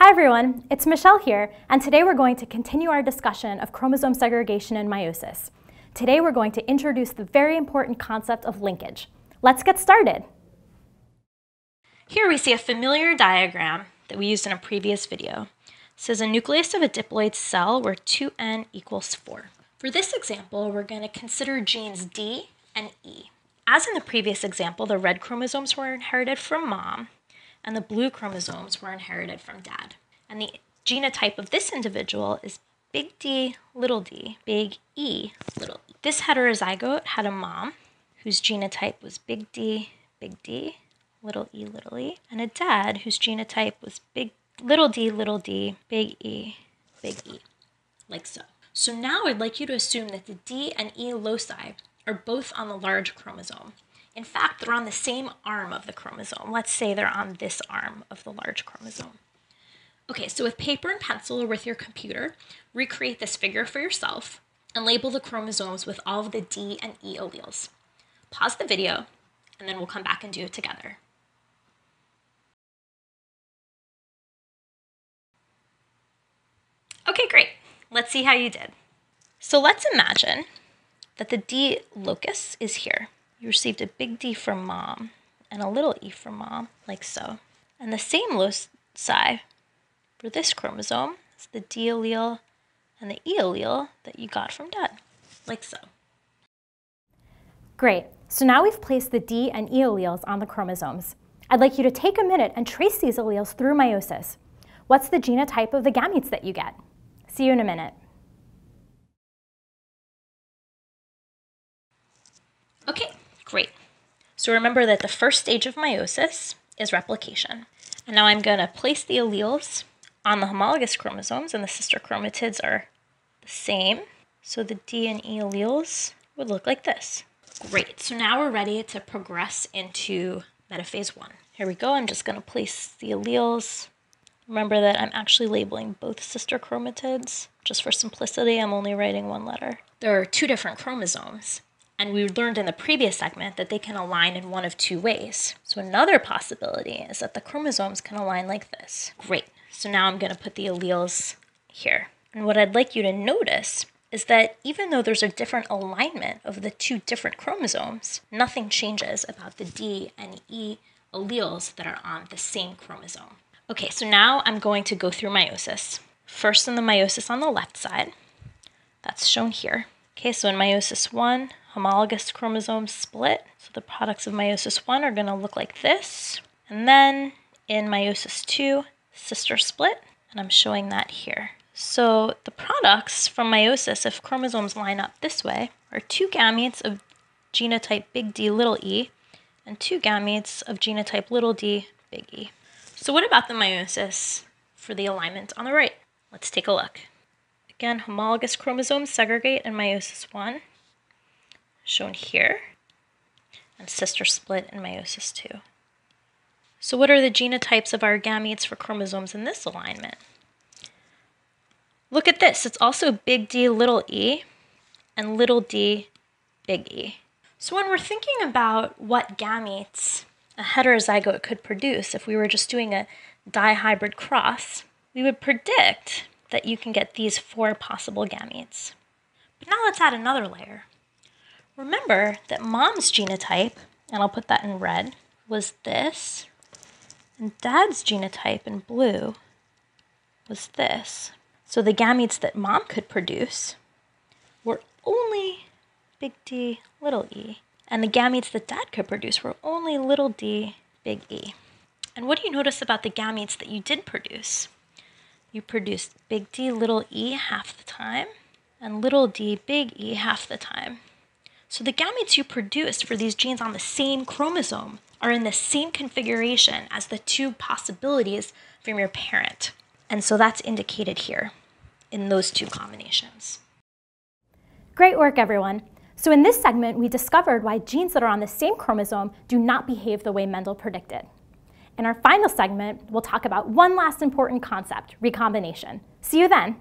Hi everyone, it's Michelle here, and today we're going to continue our discussion of chromosome segregation and meiosis. Today we're going to introduce the very important concept of linkage. Let's get started. Here we see a familiar diagram that we used in a previous video. It says a nucleus of a diploid cell where 2n equals 4. For this example, we're going to consider genes D and E. As in the previous example, the red chromosomes were inherited from mom, and the blue chromosomes were inherited from dad. And the genotype of this individual is big D, big E, little e. This heterozygote had a mom whose genotype was big D, little e, and a dad whose genotype was little d, big E, like so. So now I'd like you to assume that the D and E loci are both on the large chromosome. In fact, they're on the same arm of the chromosome. Let's say they're on this arm of the large chromosome. Okay, so with paper and pencil or with your computer, recreate this figure for yourself and label the chromosomes with all of the D and E alleles. Pause the video, and then we'll come back and do it together. Okay, great. Let's see how you did. So let's imagine that the D locus is here. You received a big D from mom and a little e from mom, like so. And the same loci for this chromosome is the D allele and the E allele that you got from dad, like so. Great. So now we've placed the D and E alleles on the chromosomes. I'd like you to take a minute and trace these alleles through meiosis. What's the genotype of the gametes that you get? See you in a minute. Okay, great. So remember that the first stage of meiosis is replication. And now I'm going to place the alleles on the homologous chromosomes, and the sister chromatids are the same. So the D and E alleles would look like this. Great. So now we're ready to progress into metaphase 1. Here we go. I'm just going to place the alleles. Remember that I'm actually labeling both sister chromatids. Just for simplicity, I'm only writing one letter. There are two different chromosomes. And we learned in the previous segment that they can align in one of two ways. So another possibility is that the chromosomes can align like this. Great. So now I'm going to put the alleles here. And what I'd like you to notice is that even though there's a different alignment of the two different chromosomes, nothing changes about the D and E alleles that are on the same chromosome. Okay, so now I'm going to go through meiosis. First in the meiosis on the left side, that's shown here. Okay, so in meiosis 1, homologous chromosomes split. So the products of meiosis 1 are going to look like this. And then in meiosis 2, sister split, and I'm showing that here. So the products from meiosis, if chromosomes line up this way, are two gametes of genotype big D, little e, and two gametes of genotype little d, big E. So what about the meiosis for the alignment on the right? Let's take a look. Again, homologous chromosomes segregate in meiosis 1, shown here, and sister split in meiosis 2. So what are the genotypes of our gametes for chromosomes in this alignment? Look at this. It's also big D, little e, and little d, big E. So when we're thinking about what gametes a heterozygote could produce if we were just doing a dihybrid cross, we would predict that you can get these 4 possible gametes. But now let's add another layer. Remember that mom's genotype, and I'll put that in red, was this, and dad's genotype in blue was this. So the gametes that mom could produce were only big D, little e, and the gametes that dad could produce were only little d, big E. And what do you notice about the gametes that you did produce? You produced big D, little e half the time, and little d, big E half the time. So the gametes you produced for these genes on the same chromosome are in the same configuration as the two possibilities from your parent. And so that's indicated here in those two combinations. Great work, everyone. So in this segment, we discovered why genes that are on the same chromosome do not behave the way Mendel predicted. In our final segment, we'll talk about one last important concept, recombination. See you then.